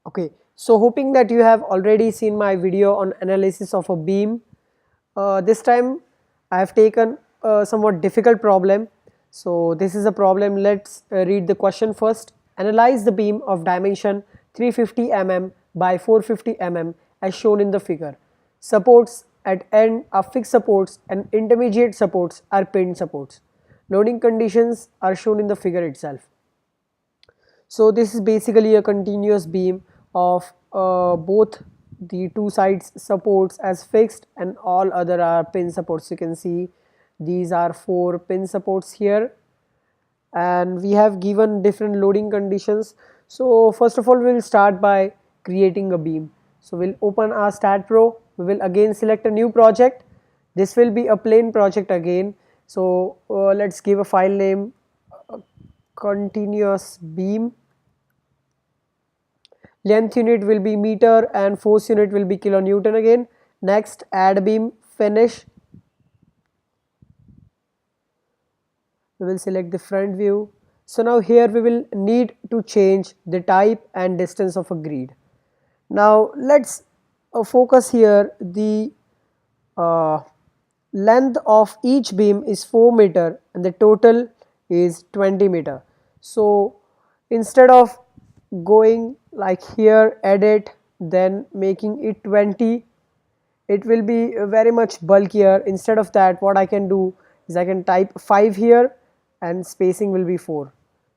Okay, so hoping that you have already seen my video on analysis of a beam. This time I have taken a somewhat difficult problem. So this is a problem. Let's read the question first. Analyze the beam of dimension 350 mm by 450 mm as shown in the figure. Supports at end are fixed supports and intermediate supports are pinned supports. Loading conditions are shown in the figure itself. So this is basically a continuous beam of both the two sides supports as fixed and all other are pin supports. You can see these are 4 pin supports here, and we have given different loading conditions. So first of all we will start by creating a beam. So we'll open our StatPro. We will again select a new project. This will be a plain project again. So let's give a file name continuous beam. Length unit will be meter and force unit will be kilonewton again. Next, add beam, finish. We will select the front view. So now here we will need to change the type and distance of a grid. Now let's focus here. The uh, length of each beam is 4 meter and the total is 20 meter. So instead of going like here edit then making it 20, it will be very much bulkier. Instead of that, what I can do is I can type 5 here and spacing will be 4.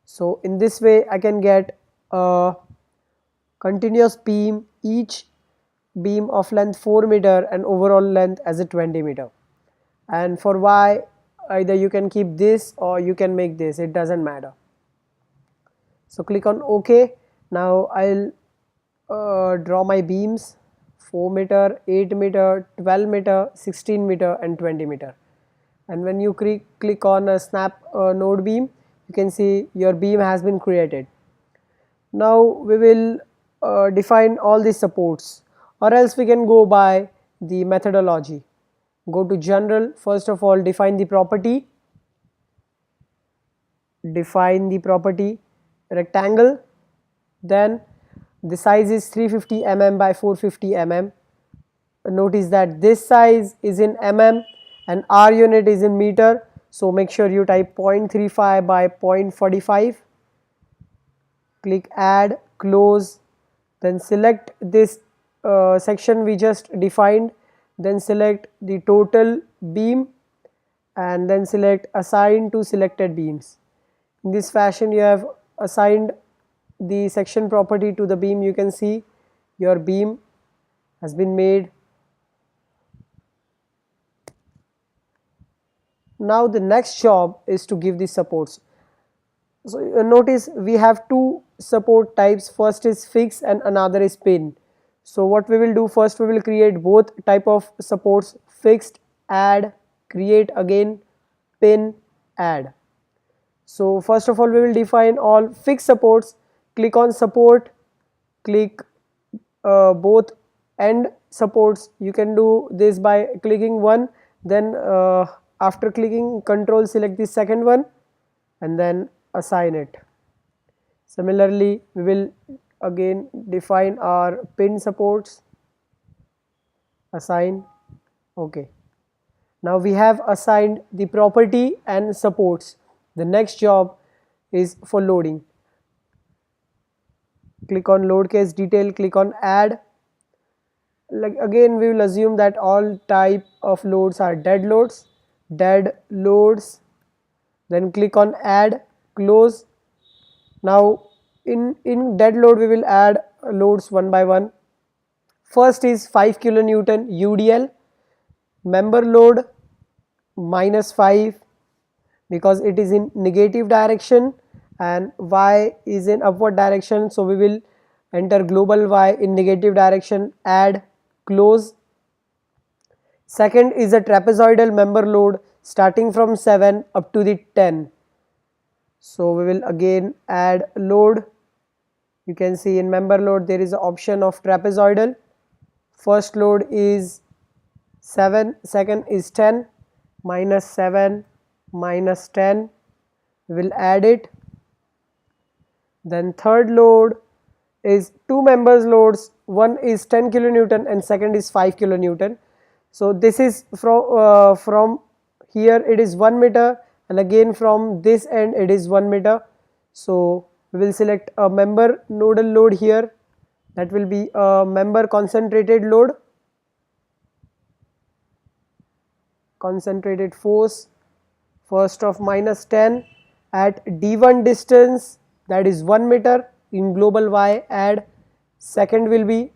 So in this way I can get a continuous beam, each beam of length 4 meter and overall length as a 20 meter. And for Y, either you can keep this or you can make this, it doesn't matter. So click on OK. Now I'll draw my beams 4 meter, 8 meter, 12 meter, 16 meter and 20 meter. And when you click on a snap node beam, you can see your beam has been created. Now we will define all these supports, or else we can go by the methodology. Go to general, first of all define the property rectangle, then the size is 350 mm by 450 mm. Notice that this size is in mm and R unit is in meter, so make sure you type 0.35 by 0.45. Click add, close, then select this section we just defined, then select the total beam and then select assign to selected beams. In this fashion you have assigned the section property to the beam. You can see your beam has been made. Now the next job is to give the supports. So notice we have two support types, first is fixed and another is pin. So what we will do, first we will create both type of supports, fixed, add, create again, pin, add. So first of all we will define all fixed supports. Click on support, click both end supports. You can do this by clicking one, then after clicking control select the second one and then assign it. Similarly we will again define our pin supports, assign, okay. Now we have assigned the property and supports. The next job is for loading. Click on load case detail, click on add. Like again we will assume that all type of loads are dead loads, then click on add, close. Now in dead load we will add loads one by one. First is 5 kilonewton UDL, member load -5 because it is in negative direction and Y is in upward direction, so we will enter global Y in negative direction, add, close. Second is a trapezoidal member load starting from 7 up to the 10. So we will again add load. You can see in member load there is an option of trapezoidal. First load is 7, second is 10, -7 -10. We will add it. Then third load is two members loads, one is 10 kilonewton and second is 5 kilonewton. So this is from here it is 1 meter, and again from this end it is 1 meter. So we will select a member nodal load here, that will be a member concentrated load, concentrated force, first of minus 10 at d1 distance, that is 1 meter in global y, add second will be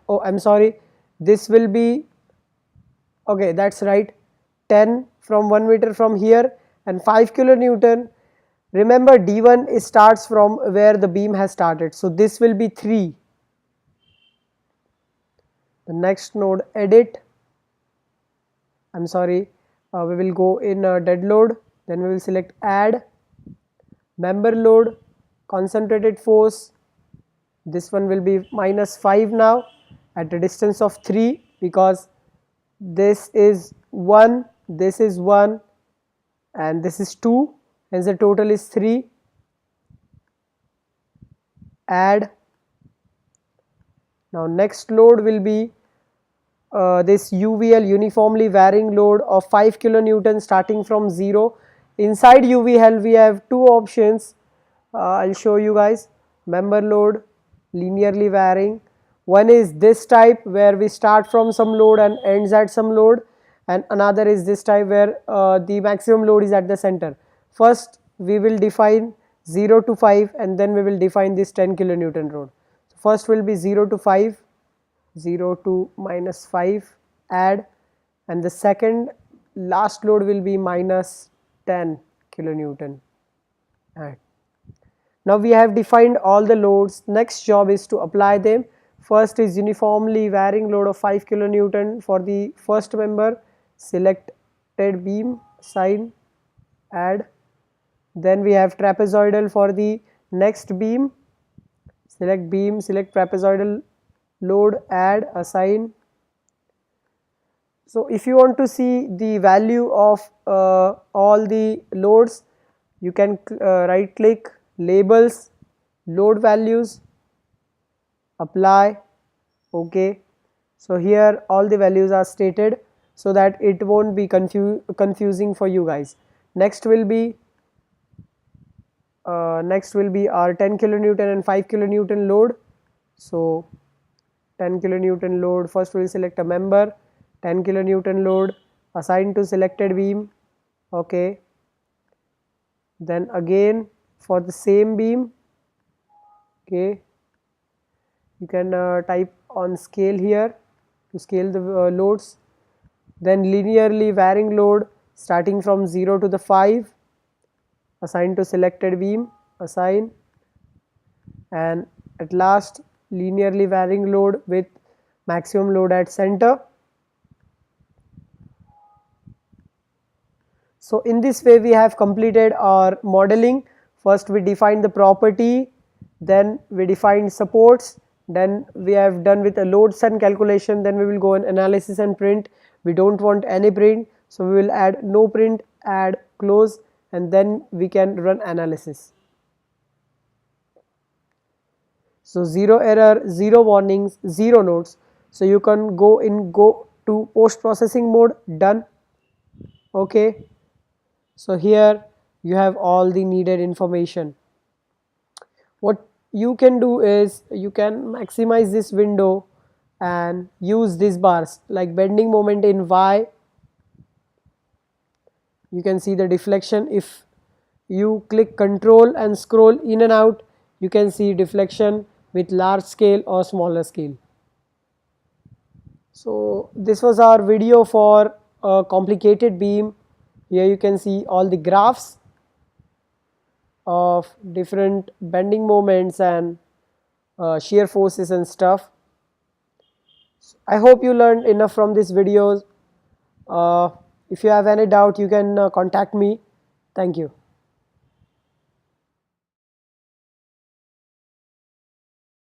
oh I am sorry, this will be, okay, that is right, 10 from 1 meter from here and 5 kilonewton. Remember d1 starts from where the beam has started, so this will be 3. The next node edit, I am sorry, we will go in dead load, then we will select add member load, concentrated force, this one will be minus 5 now at a distance of 3, because this is 1, this is 1 and this is 2, hence the total is 3. Add. Now next load will be this UVL, uniformly varying load of 5 kilonewton starting from 0. Inside UVL we have two options, I will show you guys. Member load linearly varying, one is this type where we start from some load and ends at some load, and another is this type where the maximum load is at the center. First we will define 0 to 5 and then we will define this 10 kilonewton load. So first will be 0 to 5, 0 to minus 5, add, and the second last load will be minus 10 kilonewton, add. Now we have defined all the loads, next job is to apply them. First is uniformly varying load of 5 kilonewton for the first member, selected beam, assign, add. Then we have trapezoidal for the next beam, select beam, select trapezoidal load, add, assign. So if you want to see the value of all the loads, you can right click, labels, load values, apply, okay. So here all the values are stated so that it won't be confusing for you guys. Next will be our 10 kilonewton and 5 kilonewton load. So 10 kilonewton load, first we will select a member, 10 kilonewton load, assign to selected beam, okay. Then again for the same beam, okay, you can type on scale here to scale the loads. Then linearly varying load starting from 0 to the 5, assign to selected beam, assign, and at last linearly varying load with maximum load at center. So in this way we have completed our modeling. First we defined the property, then we defined supports, then we have done with a loads and calculation, then we will go in analysis and print. We do not want any print, so we will add no print, add close, and then we can run analysis. So 0 error, 0 warnings, 0 nodes. So you can go to post processing mode, done, okay. So here you have all the needed information. What you can do is you can maximize this window and use these bars like bending moment in Y. You can see the deflection. If you click control and scroll in and out, you can see deflection with large scale or smaller scale. So this was our video for a complicated beam. Here you can see all the graphs of different bending moments and shear forces and stuff. I hope you learned enough from this videos. If you have any doubt, you can contact me. Thank you.